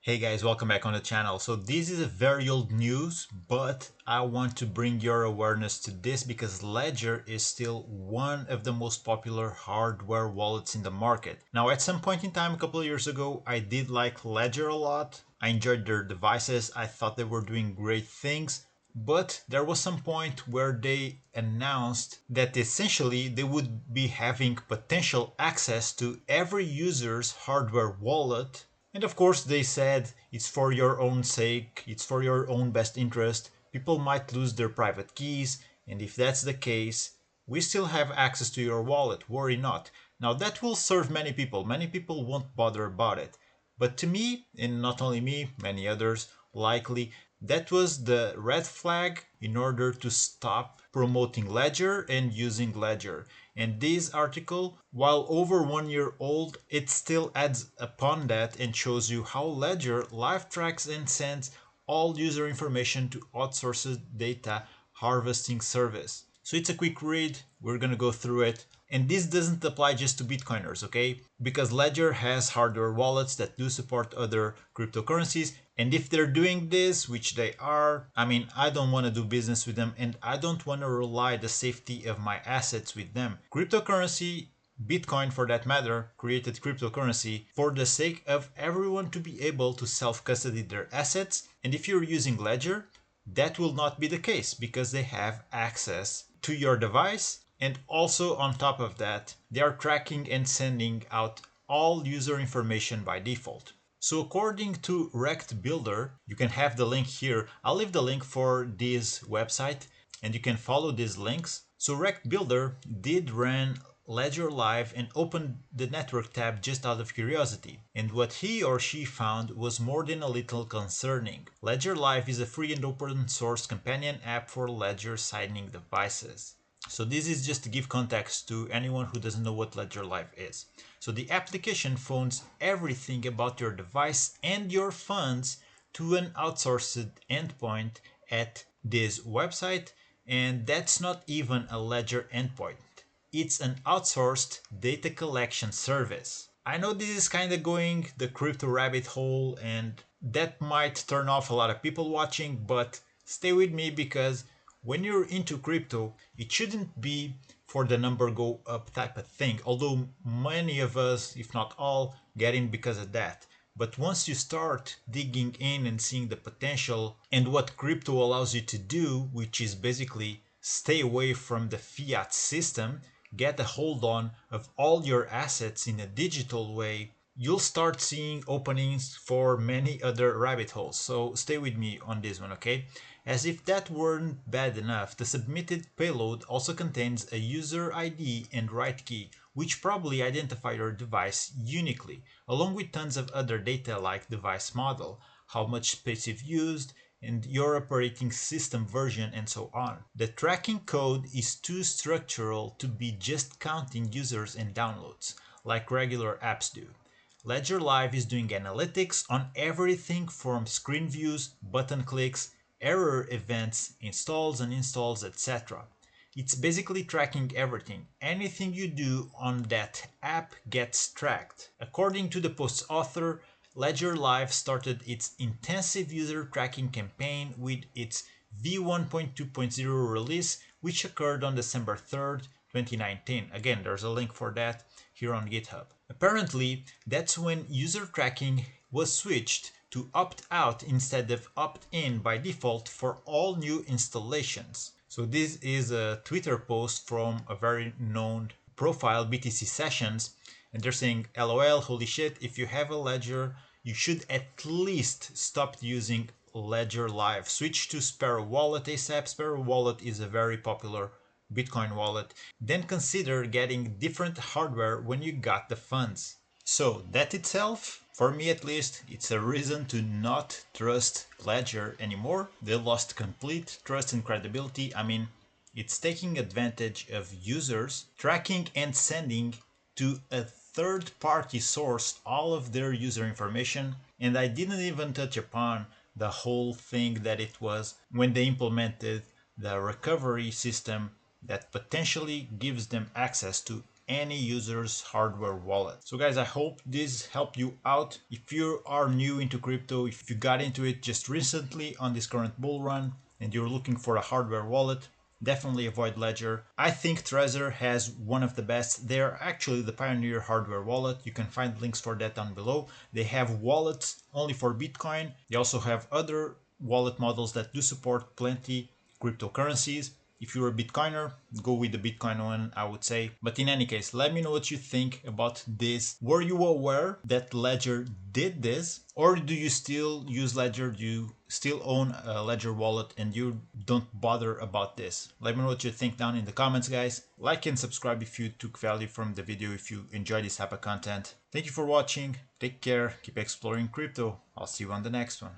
Hey guys, welcome back on the channel. So this is a very old news, but I want to bring your awareness to this because Ledger is still one of the most popular hardware wallets in the market. Now at some point in time, a couple of years ago, I did like Ledger a lot. I enjoyed their devices. I thought they were doing great things. But there was some point where they announced that essentially they would be having potential access to every user's hardware wallet. And of course, they said it's for your own sake, it's for your own best interest. People might lose their private keys, and if that's the case, we still have access to your wallet, worry not. Now, that will serve many people won't bother about it. But to me, and not only me, many others likely, that was the red flag in order to stop promoting Ledger and using Ledger. And this article, while over 1 year old, it still adds upon that and shows you how Ledger live tracks and sends all user information to outsourced data harvesting service. So it's a quick read, we're gonna go through it. And this doesn't apply just to Bitcoiners, okay? Because Ledger has hardware wallets that do support other cryptocurrencies. And if they're doing this, which they are, I don't want to do business with them and I don't want to rely the safety of my assets with them. Cryptocurrency, Bitcoin for that matter, created cryptocurrency for the sake of everyone to be able to self-custody their assets. And if you're using Ledger, that will not be the case because they have access to your device. And also on top of that, they are tracking and sending out all user information by default. So according to Rect Builder, you can have the link here. I'll leave the link for this website and you can follow these links. So Rect Builder did run Ledger Live and opened the network tab just out of curiosity. And what he or she found was more than a little concerning. Ledger Live is a free and open source companion app for Ledger signing devices. So this is just to give context to anyone who doesn't know what Ledger Live is. So the application phones everything about your device and your funds to an outsourced endpoint at this website, and that's not even a Ledger endpoint. It's an outsourced data collection service. I know this is kind of going the crypto rabbit hole and that might turn off a lot of people watching, but stay with me because when you're into crypto, it shouldn't be for the number go up type of thing, although many of us, if not all, get in because of that. But once you start digging in and seeing the potential and what crypto allows you to do, which is basically stay away from the fiat system, get a hold on of all your assets in a digital way, you'll start seeing openings for many other rabbit holes. So stay with me on this one, okay? As if that weren't bad enough, the submitted payload also contains a user ID and write key, which probably identify your device uniquely, along with tons of other data like device model, how much space you've used, and your operating system version and so on. The tracking code is too structural to be just counting users and downloads, like regular apps do. Ledger Live is doing analytics on everything from screen views, button clicks, error events, installs, uninstalls, etc. It's basically tracking everything. Anything you do on that app gets tracked. According to the post's author, Ledger Live started its intensive user tracking campaign with its V1.2.0 release, which occurred on December 3rd, 2019. Again, there's a link for that here on GitHub. Apparently, that's when user tracking was switched to opt-out instead of opt-in by default for all new installations. So this is a Twitter post from a very known profile, BTC Sessions, and they're saying, LOL, holy shit, if you have a Ledger, you should at least stop using Ledger Live. Switch to Sparrow Wallet ASAP. Sparrow Wallet is a very popular Bitcoin wallet. Then consider getting different hardware when you got the funds. So that itself, for me at least, it's a reason to not trust Ledger anymore. They lost complete trust and credibility. It's taking advantage of users, tracking and sending to a third-party source all of their user information. And I didn't even touch upon the whole thing that it was when they implemented the recovery system that potentially gives them access to any user's hardware wallet. So guys, I hope this helped you out. If you are new into crypto, if you got into it just recently on this current bull run and you're looking for a hardware wallet, definitely avoid Ledger. I think TREZOR has one of the best. They're actually the pioneer hardware wallet. You can find links for that down below. They have wallets only for Bitcoin. They also have other wallet models that do support plenty cryptocurrencies. If you're a Bitcoiner, go with the Bitcoin one, I would say. But in any case, let me know what you think about this. Were you aware that Ledger did this? Or do you still use Ledger? Do you still own a Ledger wallet and you don't bother about this? Let me know what you think down in the comments, guys. Like and subscribe if you took value from the video, if you enjoyed this type of content. Thank you for watching. Take care. Keep exploring crypto. I'll see you on the next one.